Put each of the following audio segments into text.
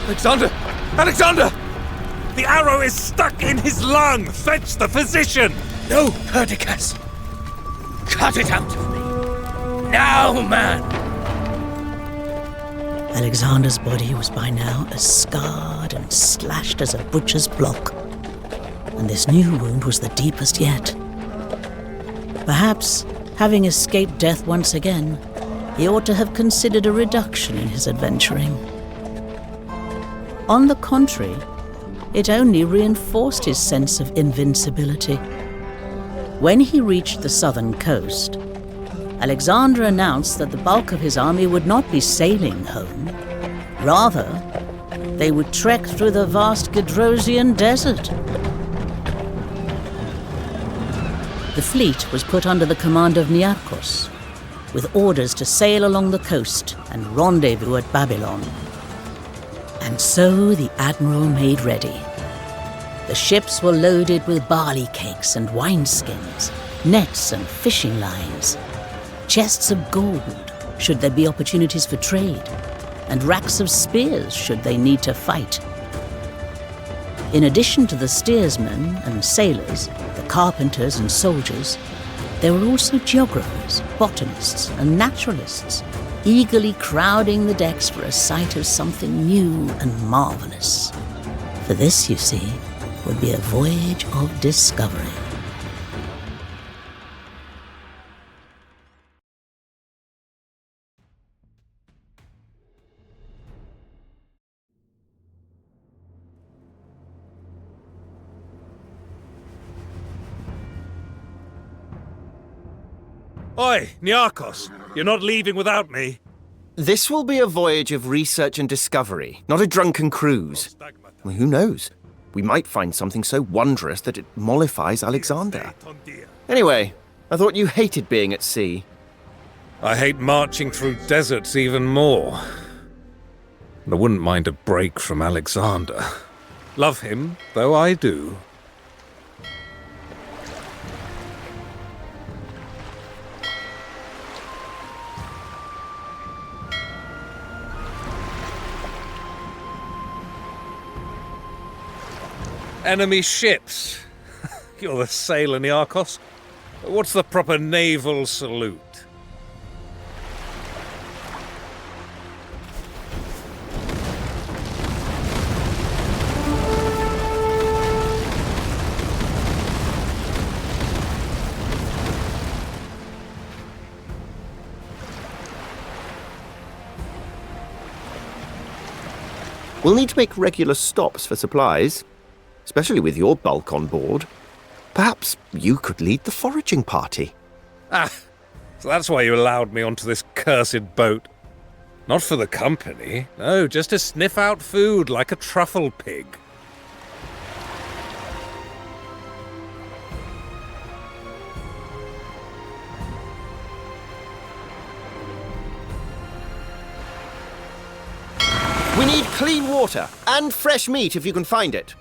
Alexander! Alexander! The arrow is stuck in his lung! Fetch the physician! No, Perdiccas! Cut it out of me! Now, man! Alexander's body was by now as scarred and slashed as a butcher's block, and this new wound was the deepest yet. Perhaps, having escaped death once again, he ought to have considered a reduction in his adventuring. On the contrary, it only reinforced his sense of invincibility. When he reached the southern coast, Alexander announced that the bulk of his army would not be sailing home. Rather, they would trek through the vast Gedrosian desert. The fleet was put under the command of Niarchos, with orders to sail along the coast and rendezvous at Babylon. And so the admiral made ready. The ships were loaded with barley cakes and wineskins, nets and fishing lines, chests of gold, should there be opportunities for trade, and racks of spears, should they need to fight. In addition to the steersmen and sailors, the carpenters and soldiers, there were also geographers, botanists, and naturalists, eagerly crowding the decks for a sight of something new and marvelous. For this, you see, would be a voyage of discovery. Oi, Niarchos! You're not leaving without me. This will be a voyage of research and discovery, not a drunken cruise. Well, who knows? We might find something so wondrous that it mollifies Alexander. Anyway, I thought you hated being at sea. I hate marching through deserts even more. I wouldn't mind a break from Alexander. Love him, though I do. Enemy ships. You're the sailor, Niarchos. What's the proper naval salute? We'll need to make regular stops for supplies, especially with your bulk on board. Perhaps you could lead the foraging party. Ah, so that's why you allowed me onto this cursed boat. Not for the company, no, just to sniff out food like a truffle pig. We need clean water and fresh meat if you can find it.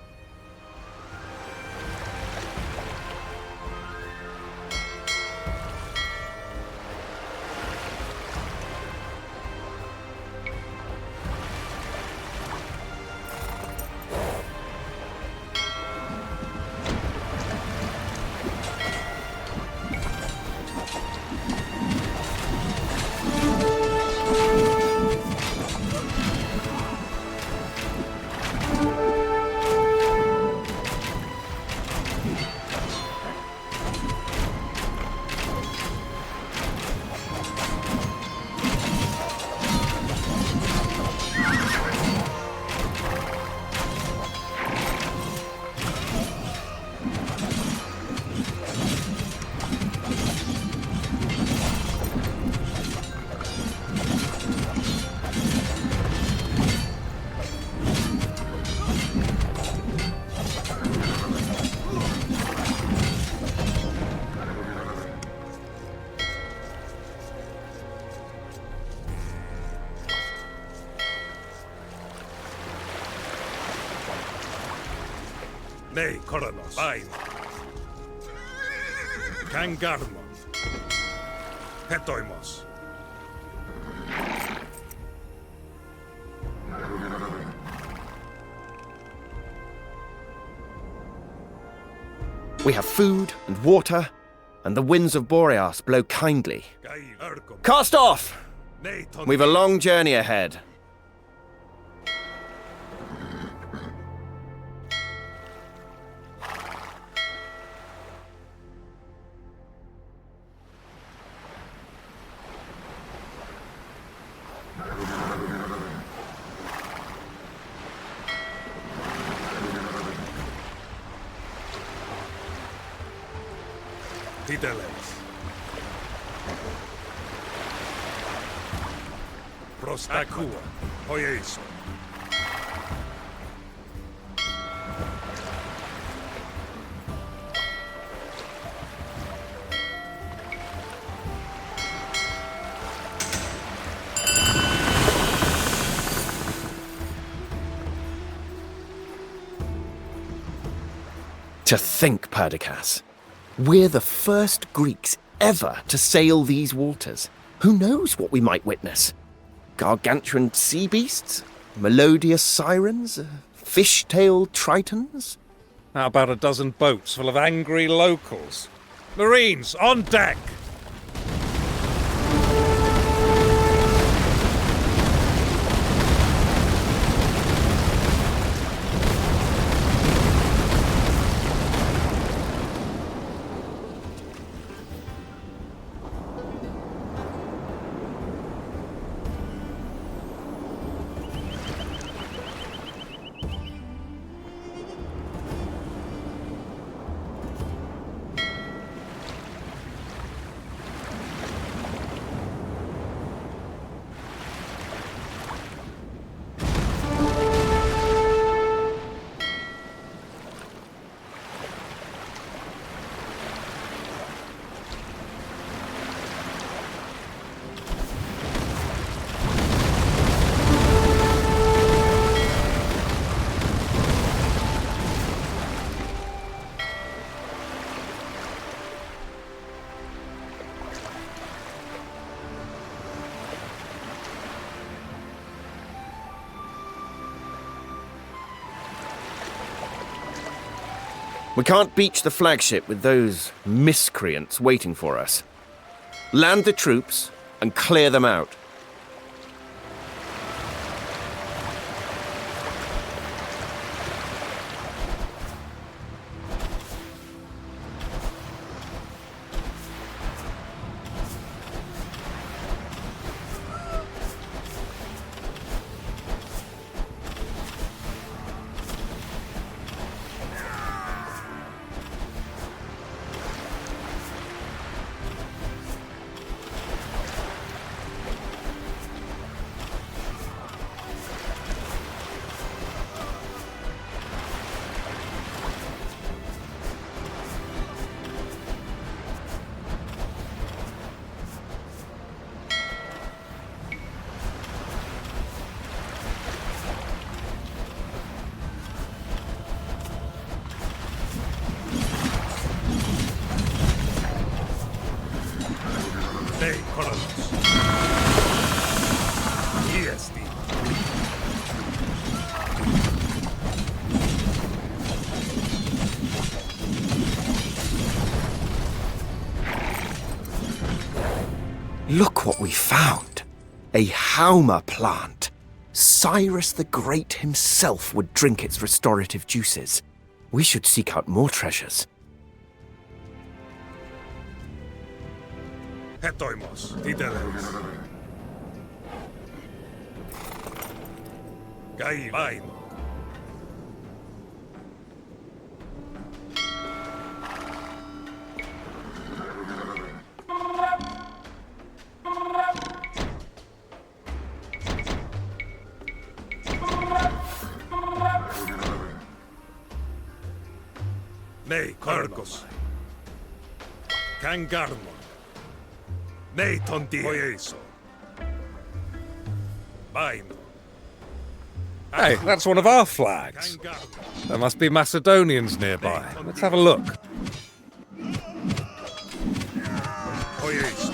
Ne koronos. Vain. Kangarmon. Petoimos. We have food and water, and the winds of Boreas blow kindly. Cast off! We've a long journey ahead. Fideles. Prostakua. Voyage. To think, Perdiccas. We're the first Greeks ever to sail these waters. Who knows what we might witness? Gargantuan sea beasts? Melodious sirens? Fish-tailed tritons? How about a dozen boats full of angry locals? Marines, on deck! We can't beach the flagship with those miscreants waiting for us. Land the troops and clear them out. Hey, Chronicles. Yes, Look what we found. A Hauma plant. Cyrus the Great himself would drink its restorative juices. We should seek out more treasures. Hetoimos, Fideles. Gai vain. Nei, Chronicles. Kangarmon. Nei, Tondi. Voyage. Vain. Hey, that's one of our flags. There must be Macedonians nearby. Let's have a look. Voyage.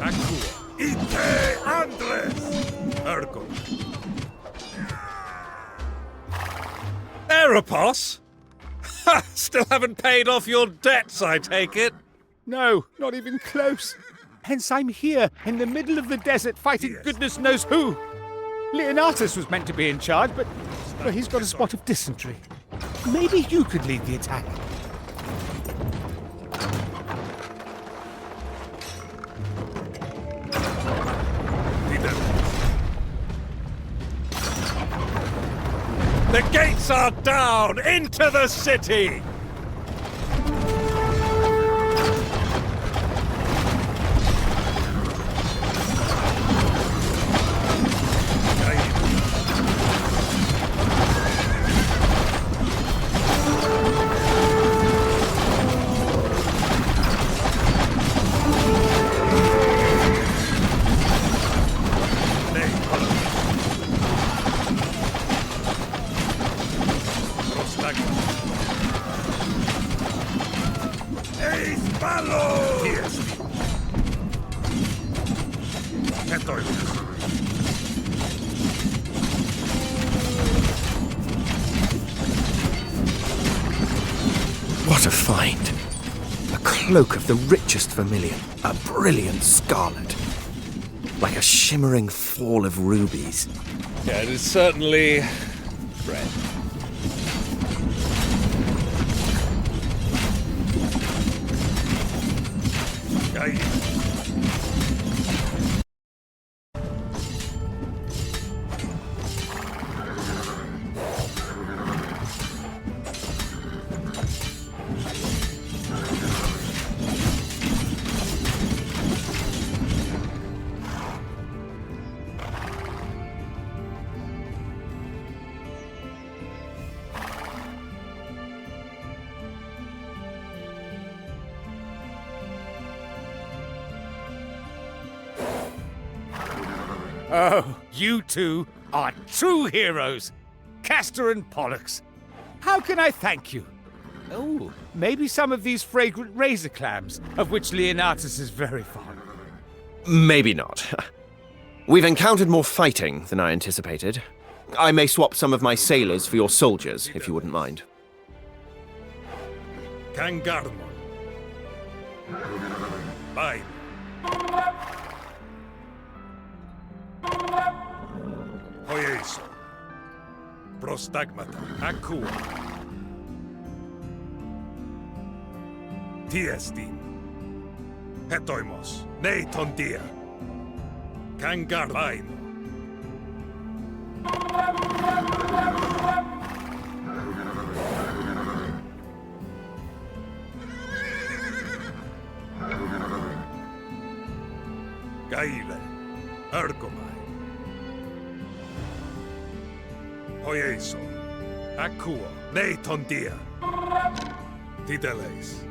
Akua. Ite Andres. Ergo. Eropos? Still haven't paid off your debts, I take it? No, not even close. Hence I'm here, in the middle of the desert, fighting goodness knows who. Leonatus was meant to be in charge, but well, he's got a spot of dysentery. Maybe you could lead the attack. The gates are down! Into the city! What a find. A cloak of the richest vermilion, a brilliant scarlet, like a shimmering fall of rubies. Yeah, it is certainly red. Oh, you two are true heroes. Castor and Pollux. How can I thank you? Oh, maybe some of these fragrant razor clams, of which Leonatus is very fond. Maybe not. We've encountered more fighting than I anticipated. I may swap some of my sailors for your soldiers, if you wouldn't mind. Kangarmon. Bye. Hoyeso. Prostagmata. Akua. Tiestin. Hetoimos. Neitondia. Kangarbaino. Gaile. Ergomai. Hoyeso. Akua. Neitondia. Tideleis.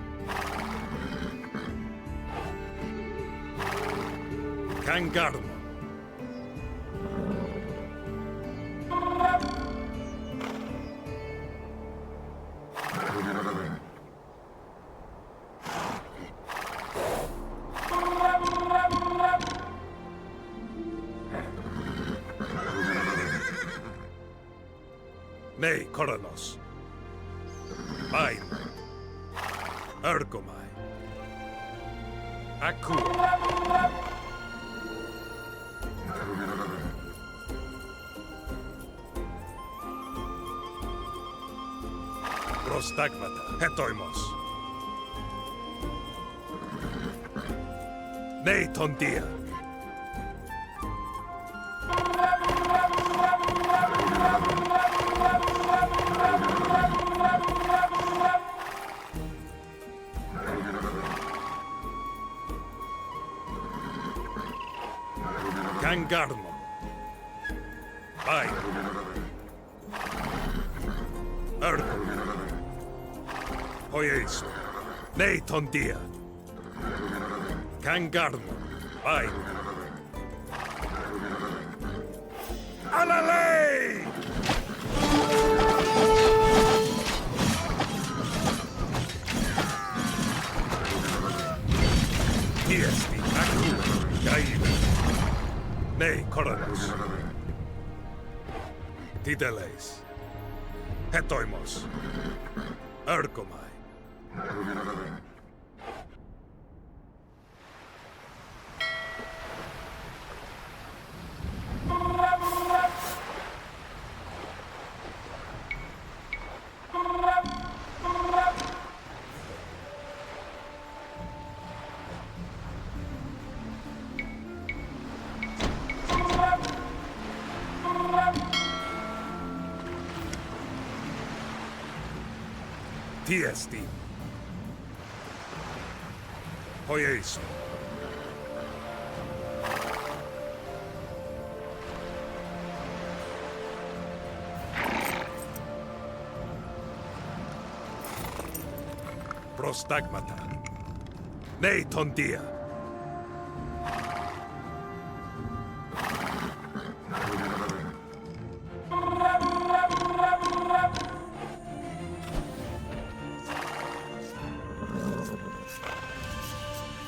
Kangarmo. Nei Koronos. Bain. Ergomai. Akua. Prostagmata. Hetoimos. Neitondia. Kangarmo. Bye. Ergo. Hoyeso. Neitondia. Kangarmo. Bye. Alalei! Tiesti. Aku. Gaida. Nei Koronos. Tideleis. Hetoimos. Ergomai. Tiesti. Voyage. Prostagmata. Ne tondia.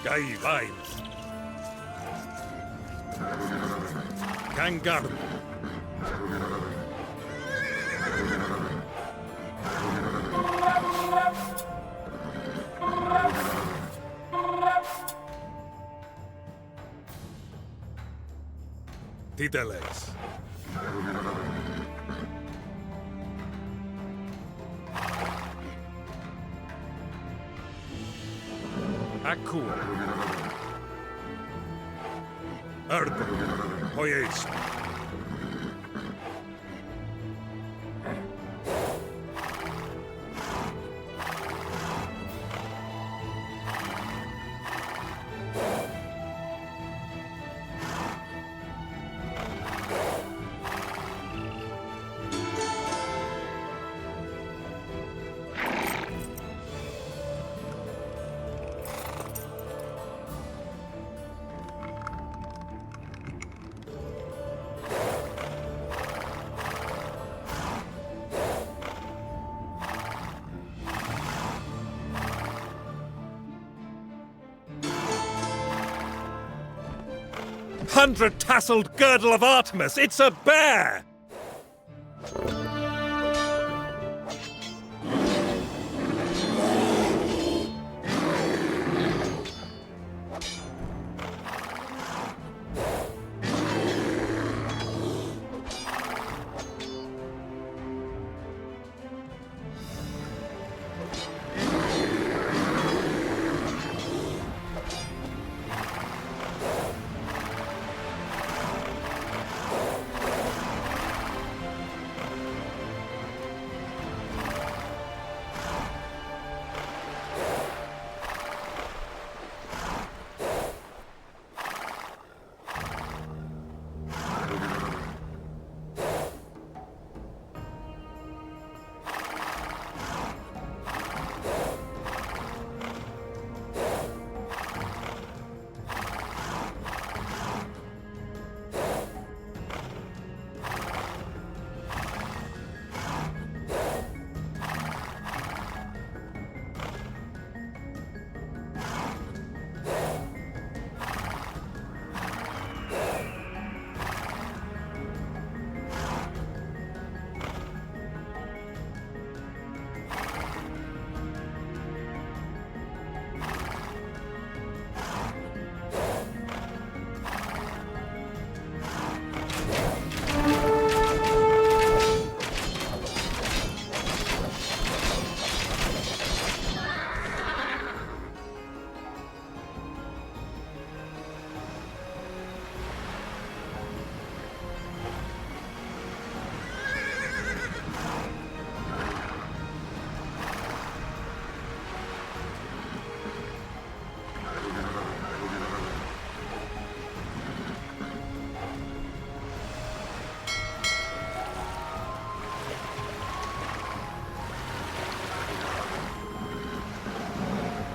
Gai vain. Kangar. Titeles. Akua. Ergo. Voyage. Hundred-tasseled girdle of Artemis! It's a bear!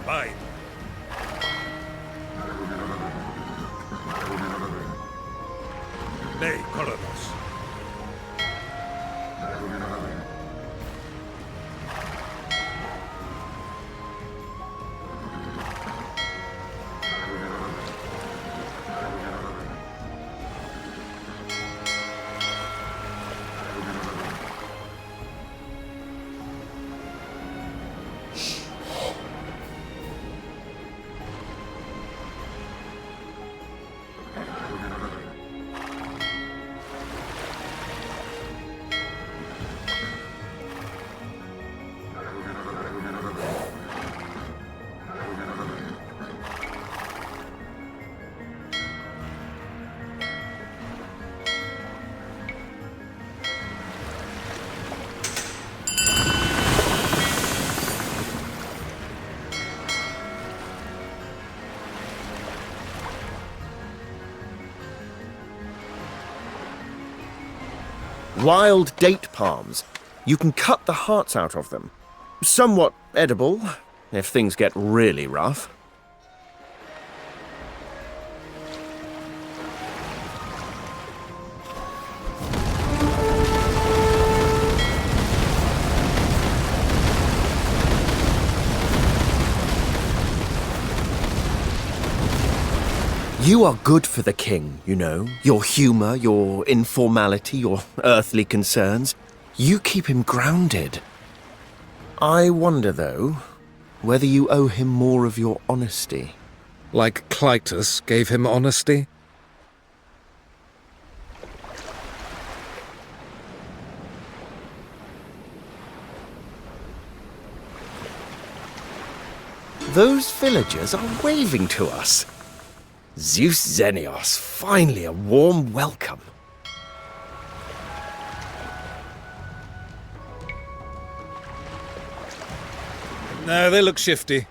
Bye. Nay, Chronicles. Wild date palms. You can cut the hearts out of them. Somewhat edible, if things get really rough. You are good for the king, you know. Your humour, your informality, your earthly concerns. You keep him grounded. I wonder, though, whether you owe him more of your honesty. Like Clytus gave him honesty? Those villagers are waving to us. Zeus Xenios, finally a warm welcome. No, they look shifty.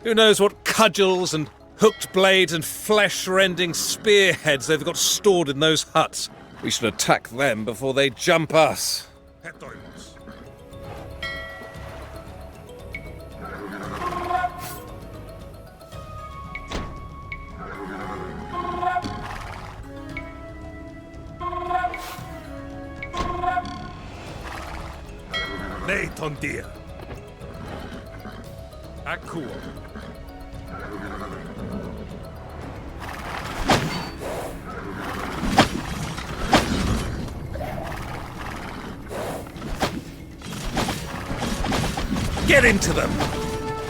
Who knows what cudgels and hooked blades and flesh-rending spearheads they've got stored in those huts. We should attack them before they jump us. Tondia. Akua. Get into them!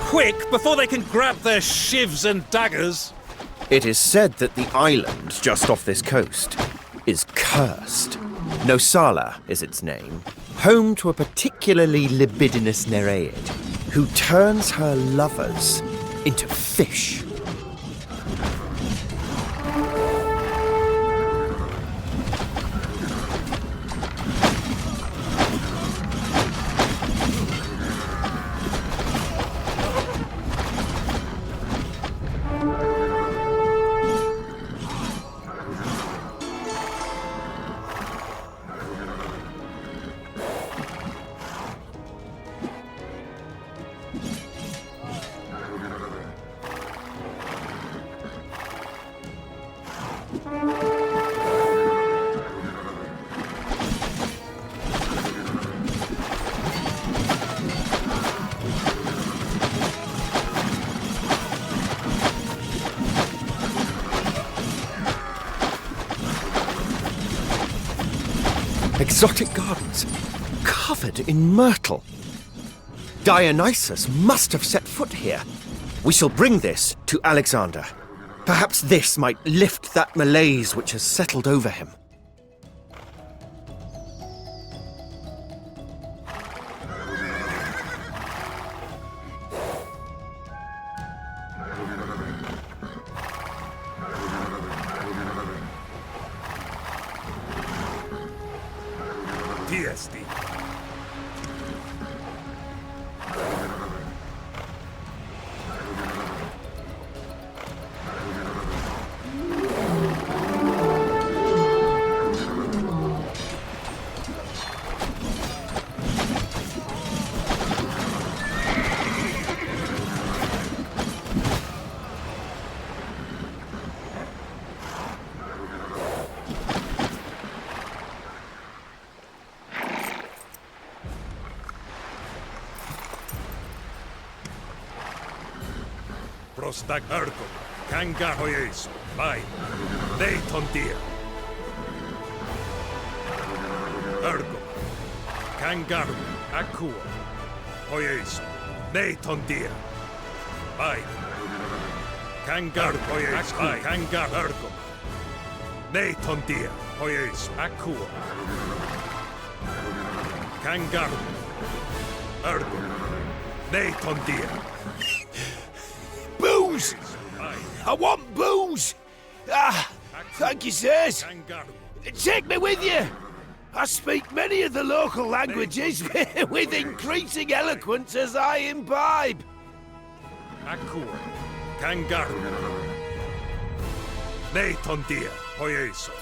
Quick, before they can grab their shivs and daggers! It is said that the island just off this coast is cursed. Nosala is its name, home to a particularly libidinous Nereid who turns her lovers into fish. Exotic gardens, covered in myrtle. Dionysus must have set foot here. We shall bring this to Alexander. Perhaps this might lift that malaise which has settled over him. TSD. Prostag Ergo, Kanga Hoyeso, Bai, De Tondia. Ergo, Kangaru, Akua, Hoyeso, De Tondia. Bai, Kangaru, Hoyeso, Kanga Ergo, De Tondia, Hoyeso, Akua. Kangaru, Ergo, De Tondia. Booze! I want booze! Ah, thank you, sirs. Take me with you. I speak many of the local languages with increasing eloquence as I imbibe. Akua, Kangaru, De Tondia, Hoyeso.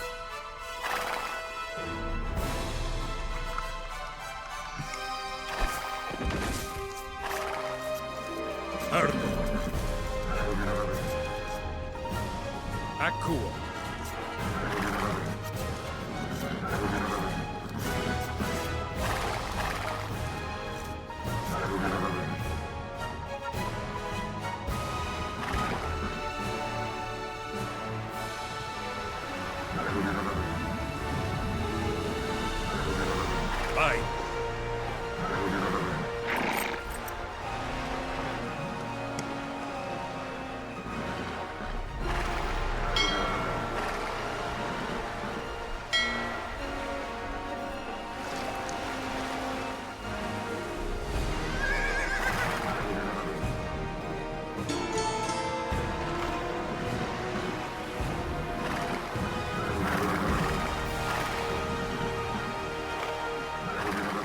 Akua. Bye.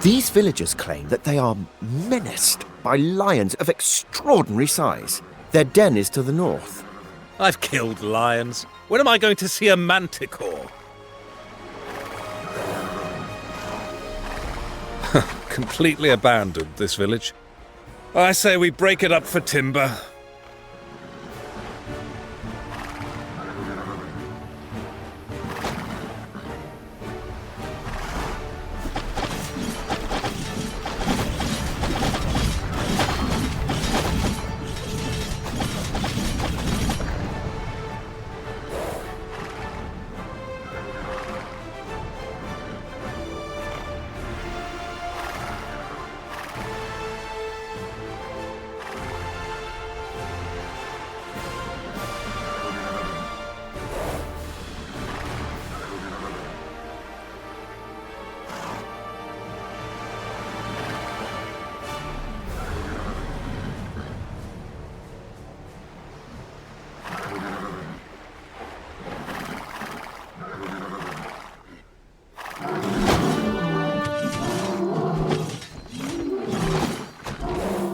These villagers claim that they are menaced by lions of extraordinary size. Their den is to the north. I've killed lions. When am I going to see a manticore? Completely abandoned, this village. I say we break it up for timber.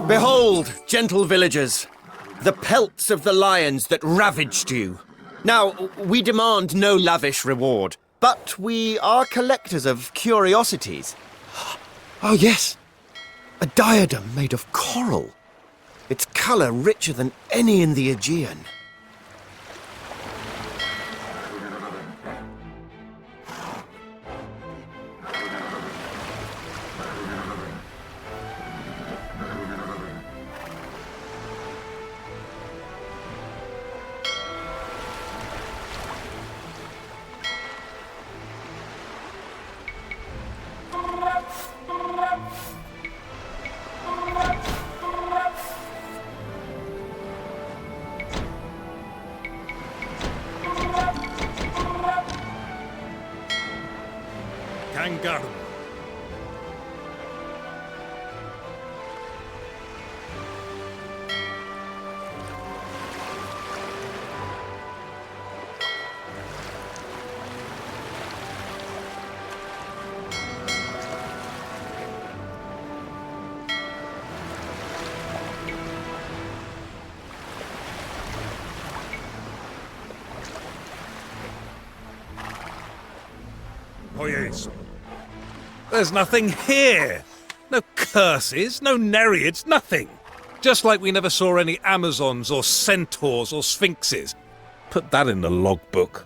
Behold, gentle villagers, the pelts of the lions that ravaged you. Now, we demand no lavish reward, but we are collectors of curiosities. Oh, yes, a diadem made of coral. Its colour richer than any in the Aegean. Kangaroo. Voyage. There's nothing here. No curses, no nereids, nothing. Just like we never saw any Amazons or centaurs or sphinxes. Put that in the logbook.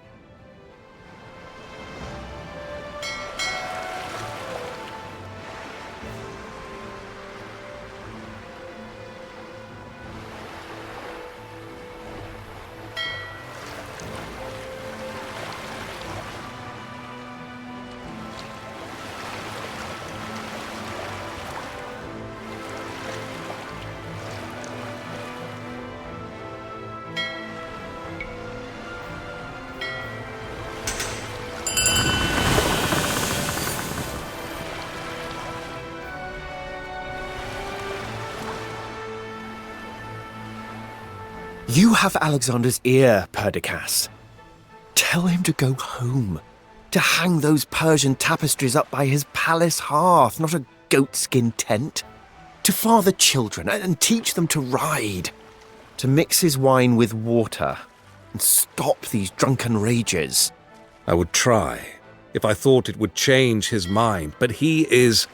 You have Alexander's ear, Perdiccas. Tell him to go home, to hang those Persian tapestries up by his palace hearth, not a goatskin tent, to father children and teach them to ride, to mix his wine with water and stop these drunken rages. I would try, if I thought it would change his mind, but he is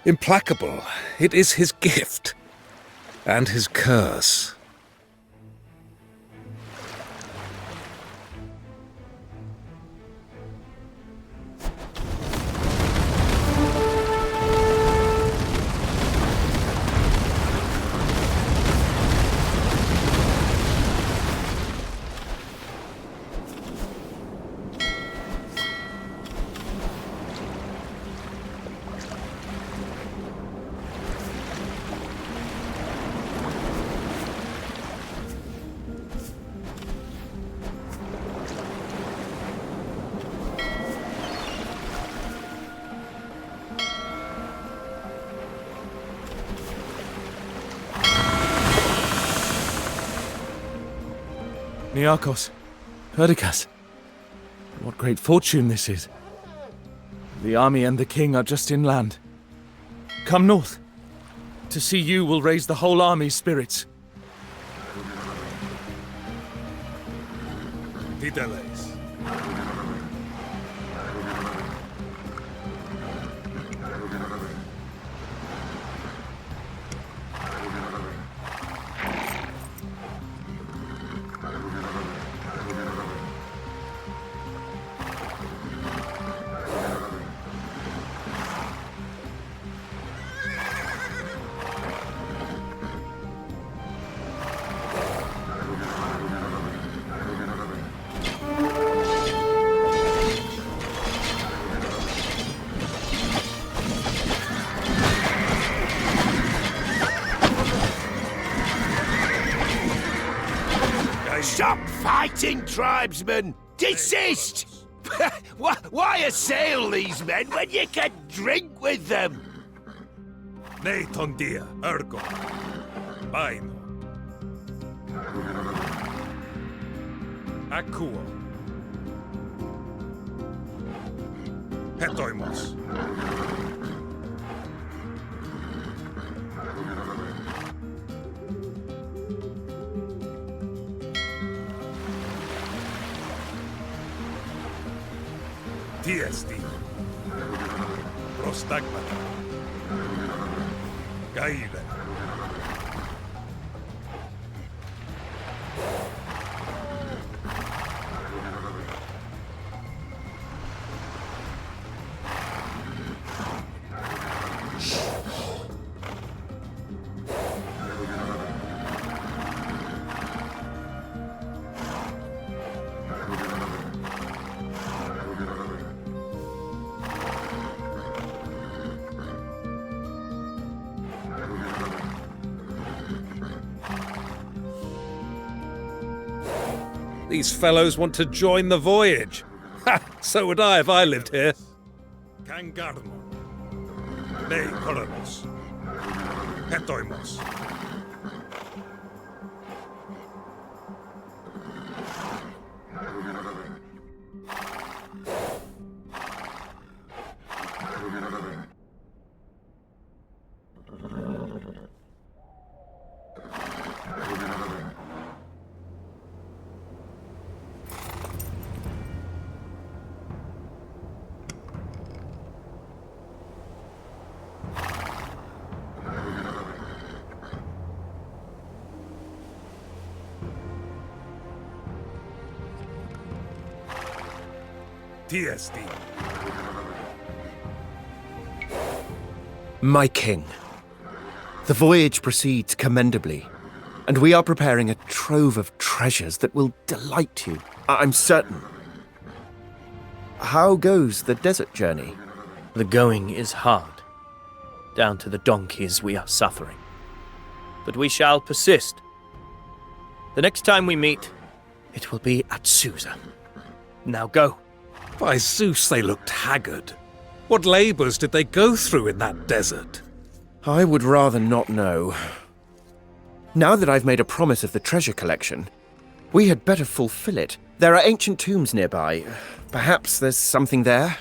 implacable. It is his gift and his curse. Niarchos, Perdiccas. What great fortune this is. The army and the king are just inland. Come north. To see you will raise the whole army's spirits. Dideles. Stop fighting, tribesmen! Desist! Why assail these men when you can drink with them? Ne tondia, ergo. Baino. Akuo. Hetoimos. Tiesti. Prostagmata. Gaile. These fellows want to join the voyage. Ha! So would I if I lived here. Kangarmo. Ne Chronicles. Hetoimos. Tiesti. My king, the voyage proceeds commendably, and we are preparing a trove of treasures that will delight you, I'm certain. How goes the desert journey? The going is hard. Down to the donkeys we are suffering. But we shall persist. The next time we meet, it will be at Susa. Now go. By Zeus, they looked haggard. What labours did they go through in that desert? I would rather not know. Now that I've made a promise of the treasure collection, we had better fulfill it. There are ancient tombs nearby. Perhaps there's something there?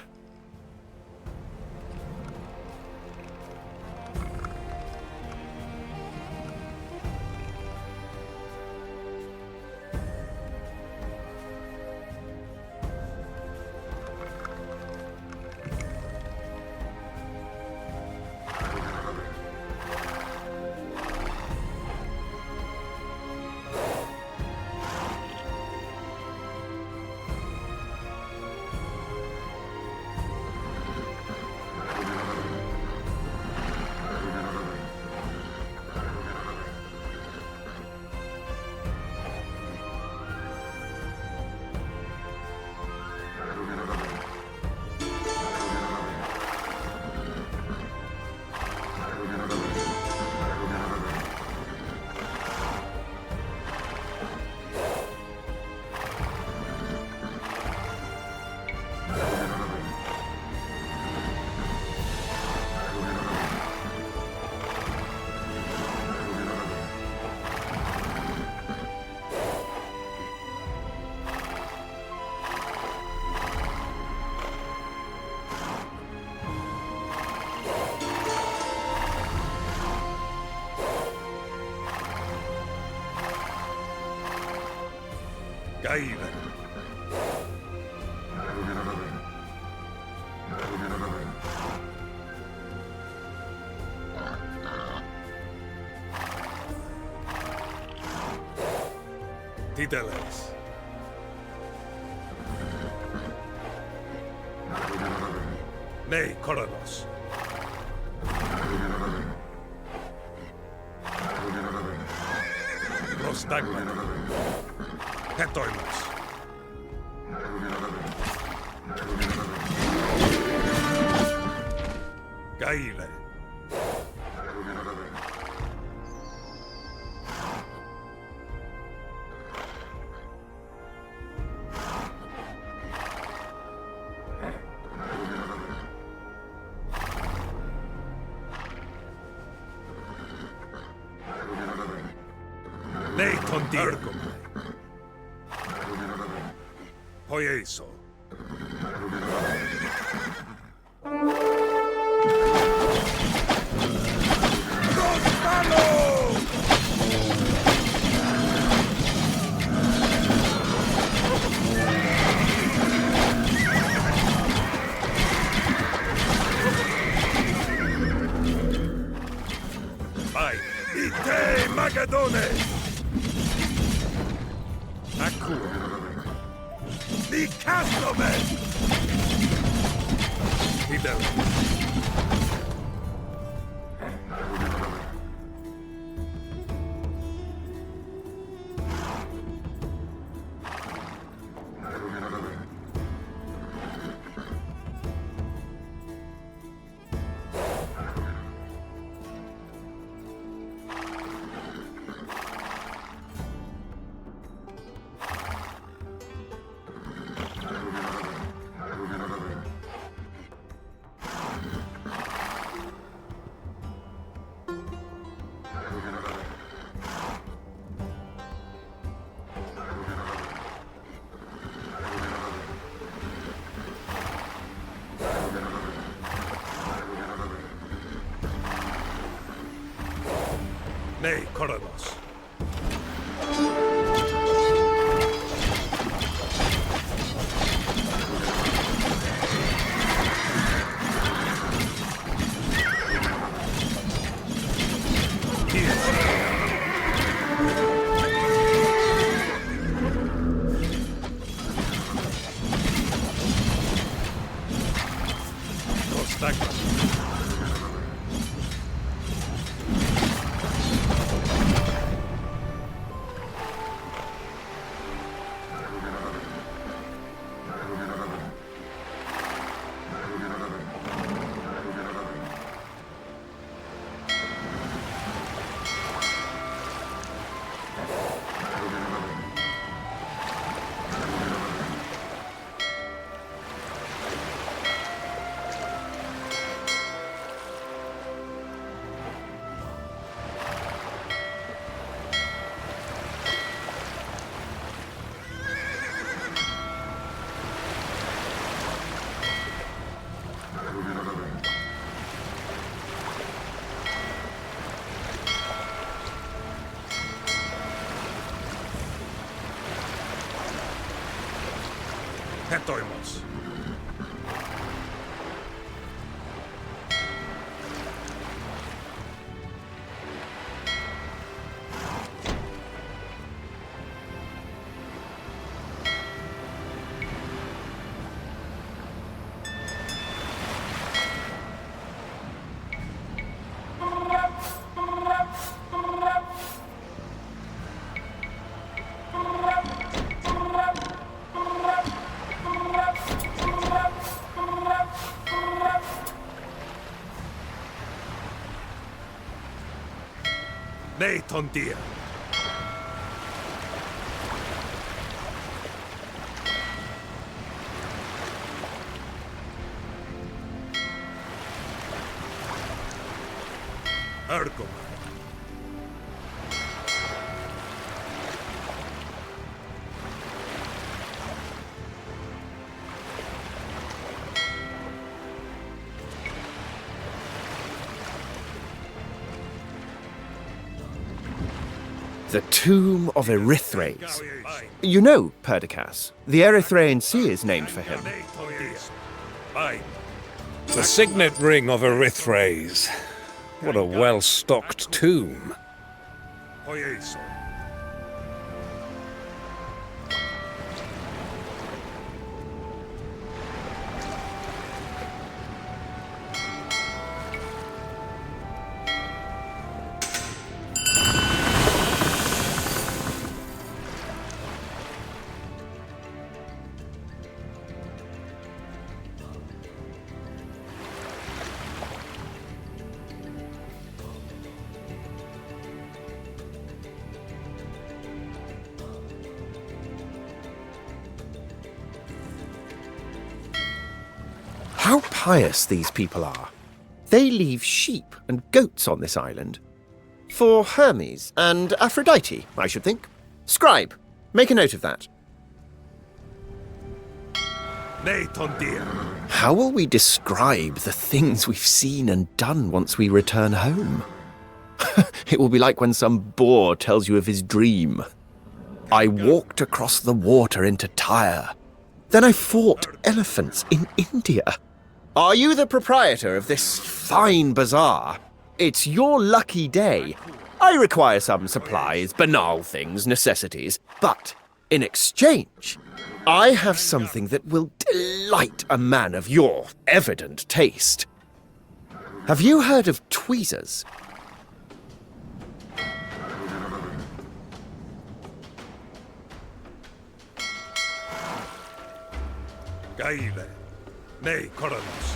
Gaive. Tideles. Nei, Koronos. Prostagmat. Hetoimas. Gaile. Nei tondir. Poieso. Vai, ite Magadone! Acqua. Di Castrome! Idel. Nei, Koronos. Hetoimos. Nei tondia. Arco. The Tomb of Erythraes. You know, Perdiccas, the Erythraean Sea is named for him. The signet ring of Erythraes. What a well-stocked tomb. How pious these people are. They leave sheep and goats on this island. For Hermes and Aphrodite, I should think. Scribe, make a note of that. How will we describe the things we've seen and done once we return home? It will be like when some boor tells you of his dream. I walked across the water into Tyre. Then I fought elephants in India. Are you the proprietor of this fine bazaar? It's your lucky day. I require some supplies, banal things, necessities. But in exchange, I have something that will delight a man of your evident taste. Have you heard of tweezers? Nay, Chronicles.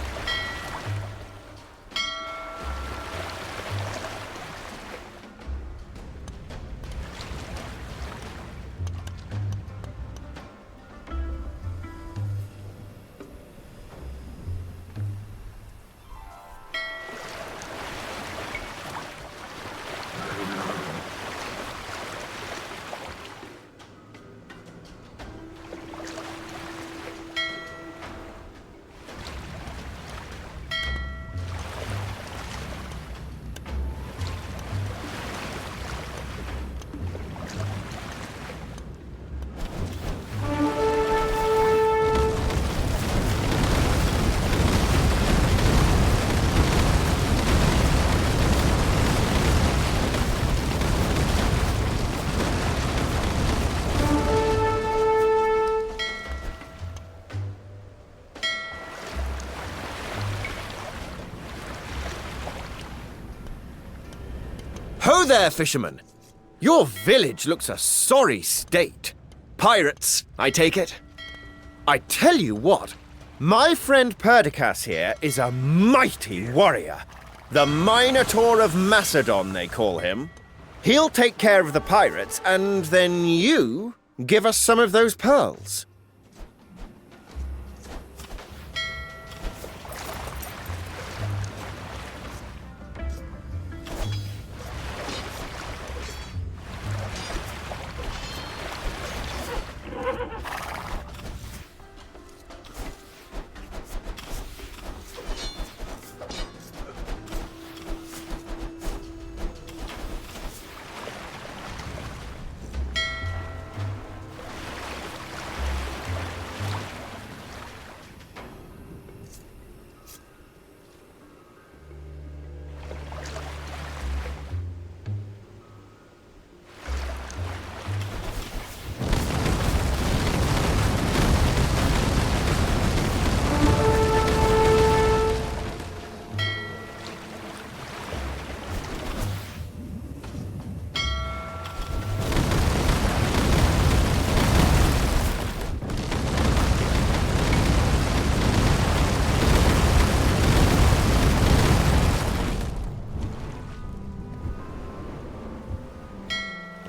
Ho there, fisherman! Your village looks a sorry state. Pirates, I take it? I tell you what, my friend Perdiccas here is a mighty warrior. The Minotaur of Macedon, they call him. He'll take care of the pirates, and then you give us some of those pearls.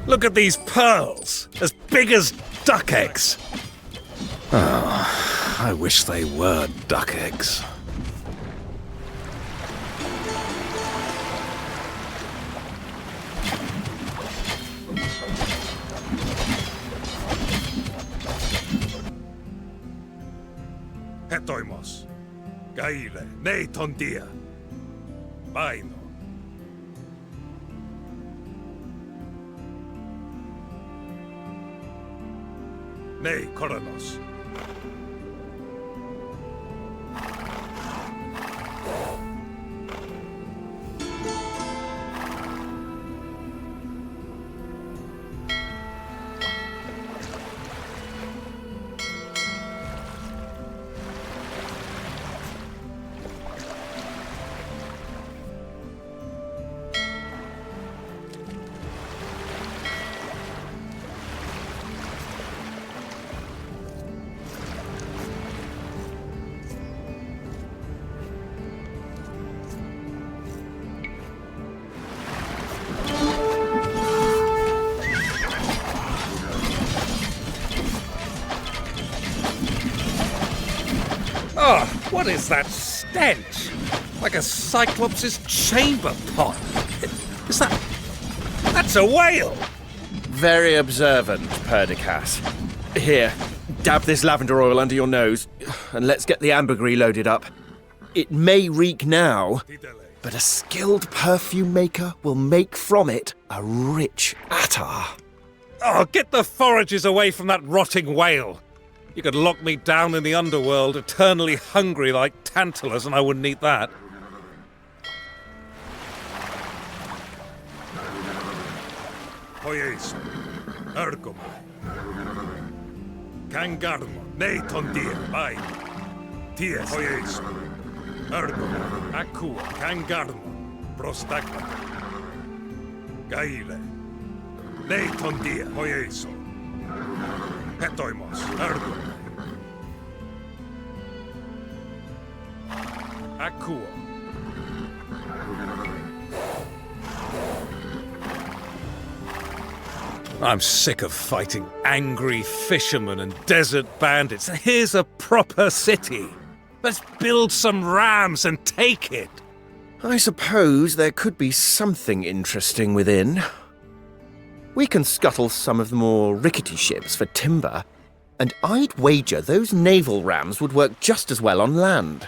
Look at these pearls, as big as duck eggs. Oh, I wish they were duck eggs. Hetoimos, Gaile, ne tondia, Baino. Nee, Koronos. Oh, what is that stench? Like a cyclops' chamber pot. Is that... That's a whale! Very observant, Perdicas. Here, dab this lavender oil under your nose, and let's get the ambergris loaded up. It may reek now, but a skilled perfume maker will make from it a rich attar. Oh, get the forages away from that rotting whale! You could lock me down in the underworld, eternally hungry like Tantalus, and I wouldn't eat that. Voyage, Ergom, Kangarmo, Neiton Dia, Bai, Ties, Voyage, Ergom, Akua, Kangarmo, Prostagma, Gaile, Neiton Dia, Voyage, Petoimos, Ergom, Akua. I'm sick of fighting angry fishermen and desert bandits. Here's a proper city. Let's build some rams and take it. I suppose there could be something interesting within. We can scuttle some of the more rickety ships for timber, and I'd wager those naval rams would work just as well on land.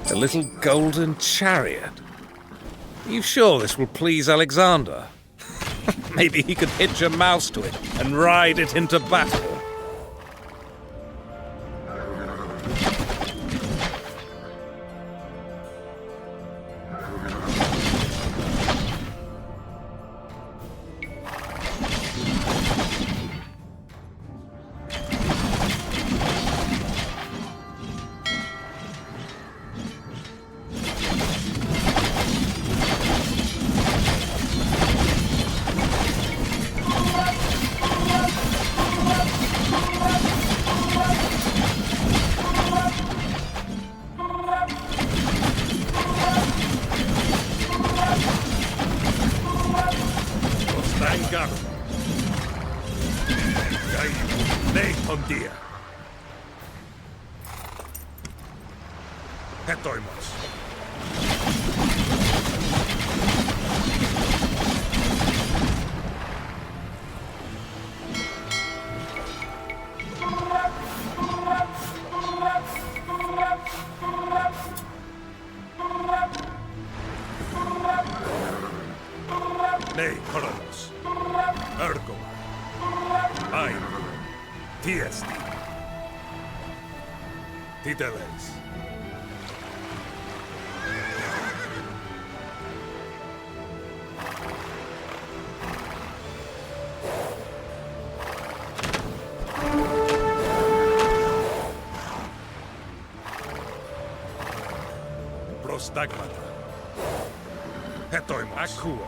A little golden chariot. Are you sure this will please Alexander? Maybe he could hitch a mouse to it and ride it into battle. Nei tondia. Hetoimos. Nei koronos. Örgoma. Ai. Tiesti. Titeles. Prostagmata. Hetoimos. Akuo.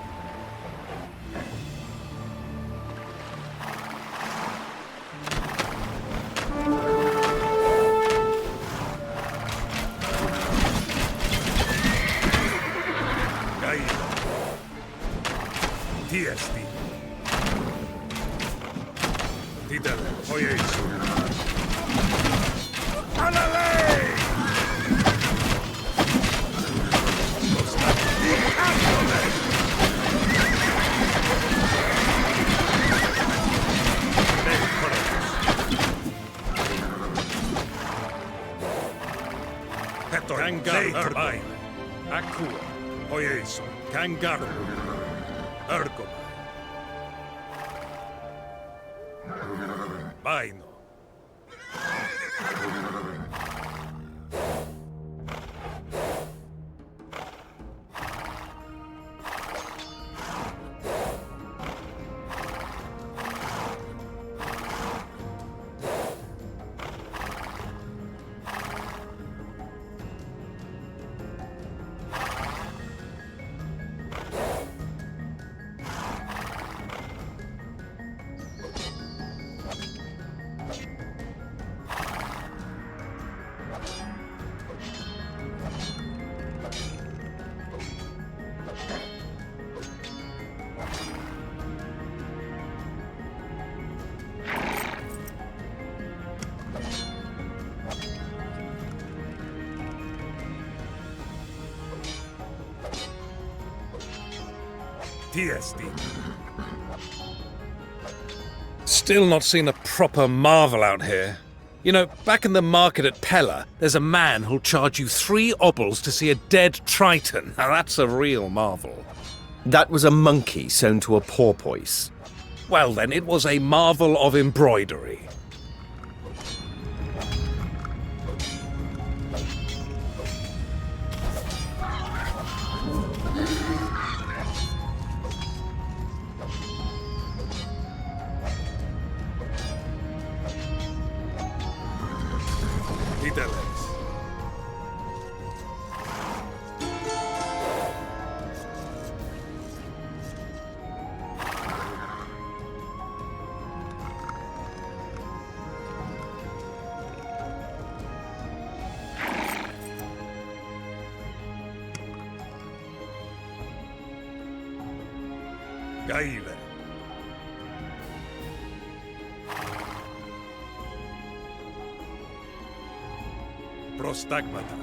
Gaida. Tiesti. Titele. Voyage. Alalei! Kangaru. Akua. Poieso. Kangaru. Örgoma. Vaino. Tiesti. Still not seen a proper marvel out here. You know, back in the market at Pella, there's a man who'll charge you 3 obols to see a dead triton. Now that's a real marvel. That was a monkey sewn to a porpoise. Well then, it was a marvel of embroidery. Titeles. Gaile. Prostagmata.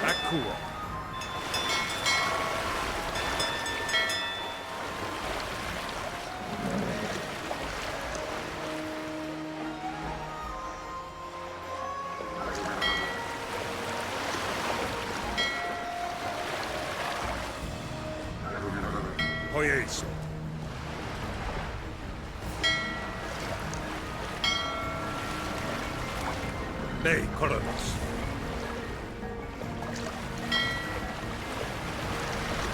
Akua. Poieso. Nei koronos.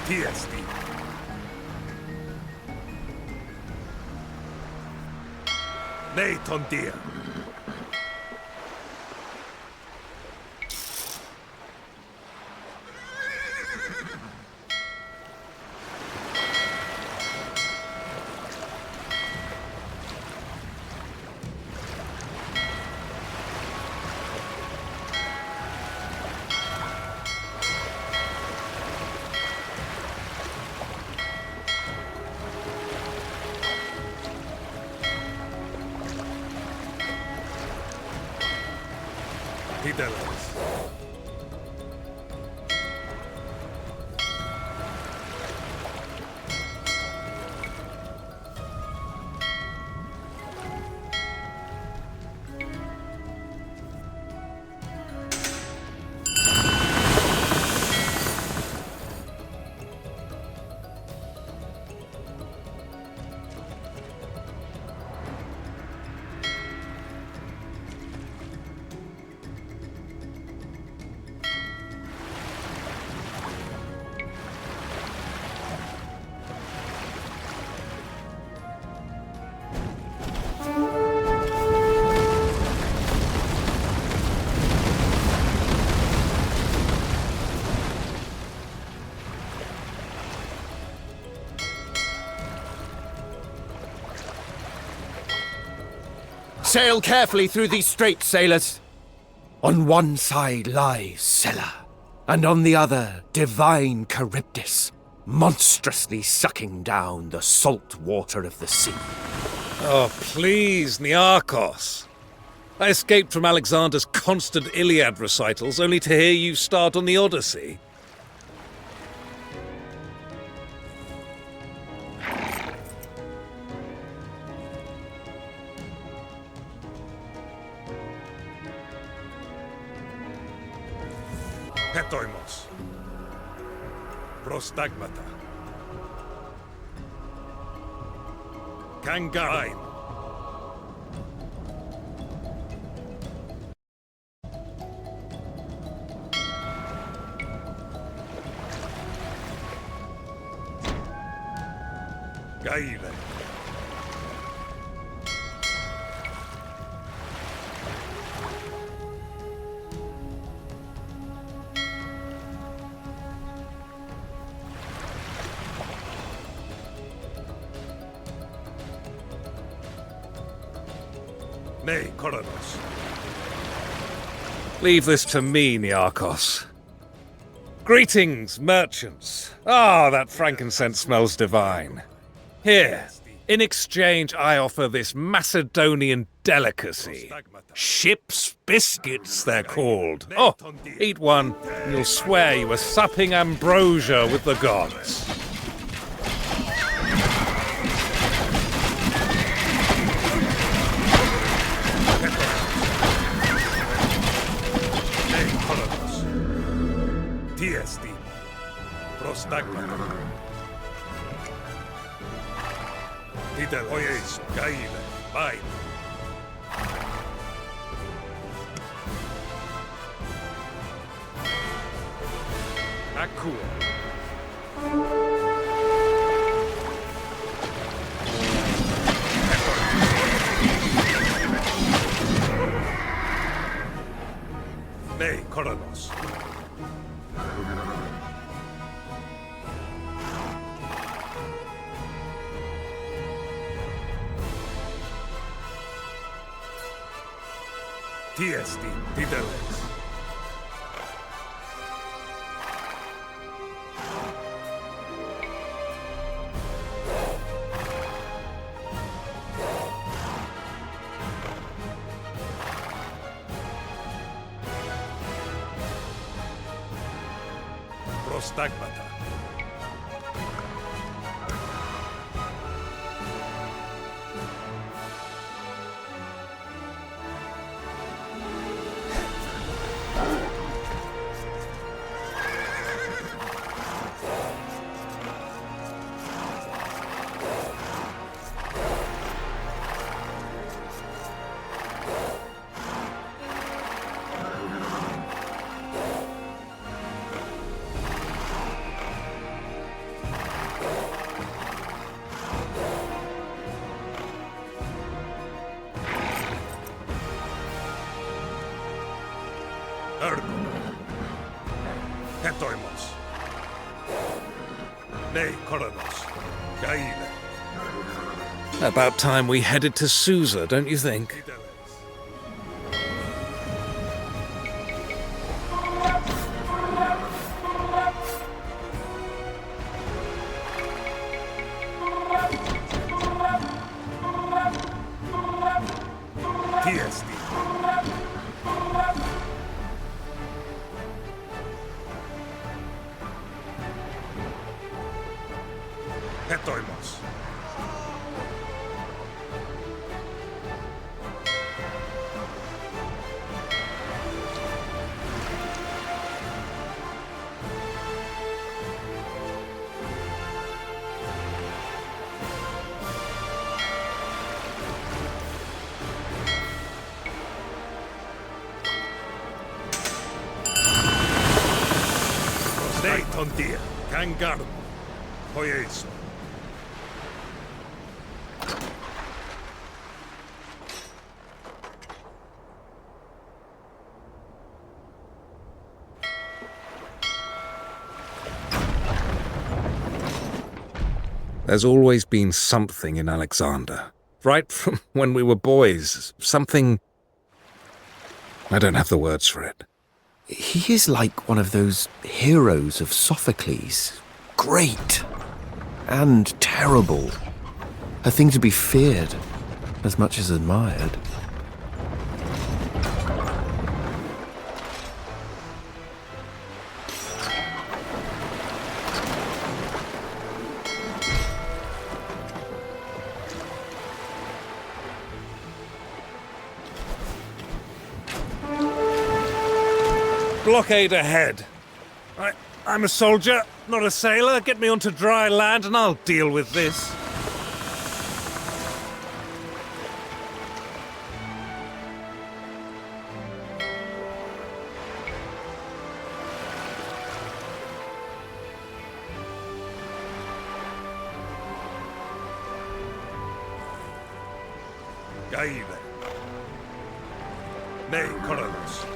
Tiesti. Nee, Tondir. Fidelis. Sail carefully through these straits, sailors. On one side lies Sella, and on the other, divine Charybdis, monstrously sucking down the salt water of the sea. Oh, please, Niarchos. I escaped from Alexander's constant Iliad recitals only to hear you start on the Odyssey. Petoimos. Prostagmata. Kangain. Gaile. Nei, Coronos. Leave this to me, Niarchos. Greetings, merchants. Ah, that frankincense smells divine. Here, in exchange, I offer this Macedonian delicacy. Ship's biscuits, they're called. Oh, eat one, and you'll swear you were supping ambrosia with the gods. Tiesti. Prostagmata. Idel Voyage, Gaile, Vai. Akua. Nei, Coronos. Tiesti, Fidelis. Prostagmata. Örgum. Hetoimos. Nei Koronos. Gaile. About time we headed to Susa, don't you think? Tiesti. Hetoimos. Nei tondia, kangarmo, Voyage. There's always been something in Alexander. Right from when we were boys. Something... I don't have the words for it. He is like one of those heroes of Sophocles. Great. And terrible. A thing to be feared, as much as admired. Blockade ahead. I'm a soldier, not a sailor. Get me onto dry land and I'll deal with this. Gaile. Nei Koronos.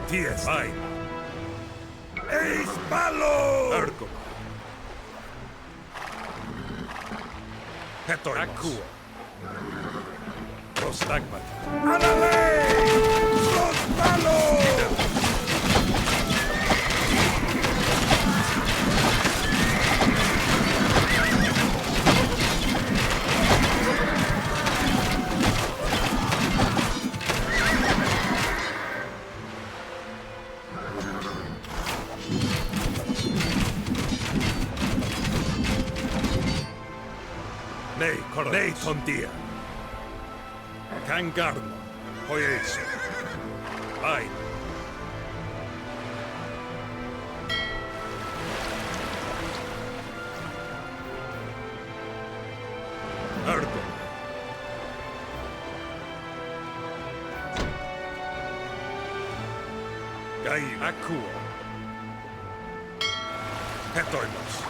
Ties. Vai. Eis palo! Örgum. Hetoimos. Akua. Prostagmata. Analei! Sos palo! Nei tondia. Kangarmo. Voyage. Vai. Örgum. Gaile. Akua. Hetoimos.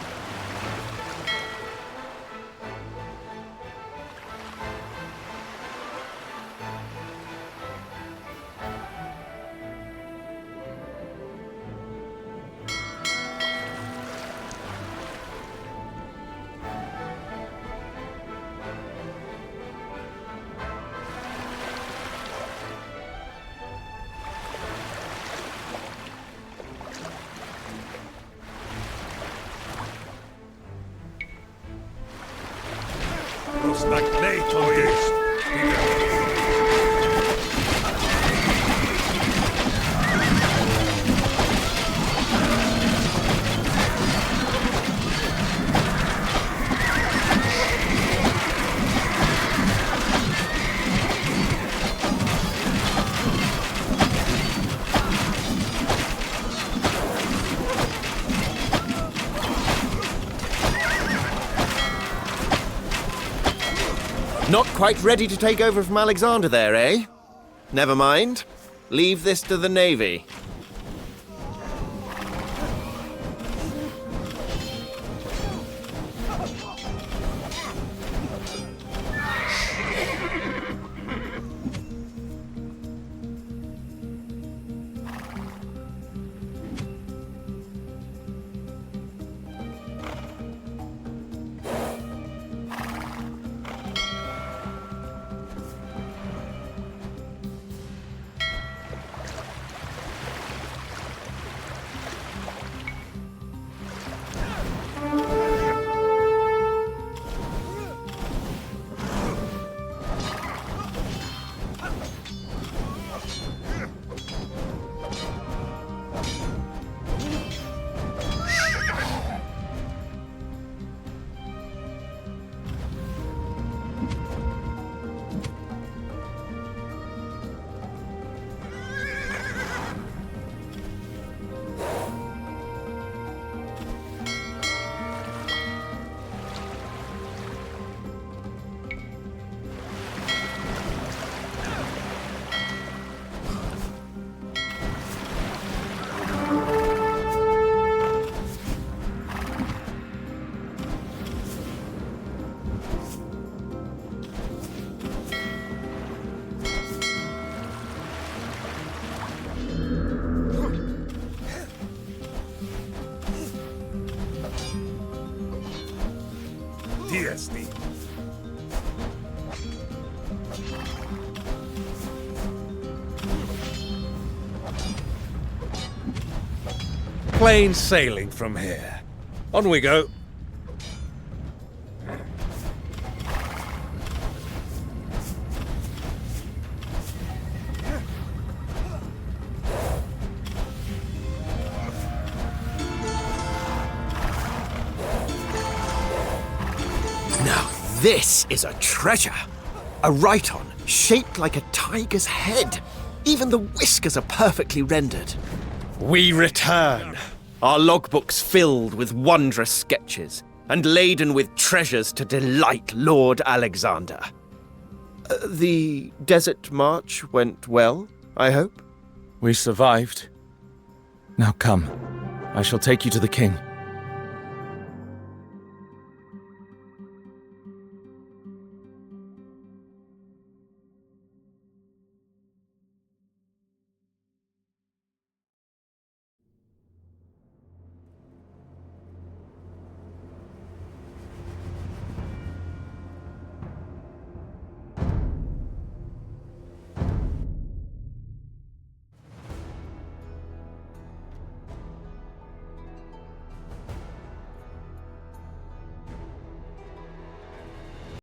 Not quite ready to take over from Alexander there, eh? Never mind. Leave this to the Navy. Plain sailing from here. On we go. Now this is a treasure. A Rhyton shaped like a tiger's head. Even the whiskers are perfectly rendered. We return, our logbooks filled with wondrous sketches and laden with treasures to delight Lord Alexander. The desert march went well, I hope? We survived. Now come. I shall take you to the king.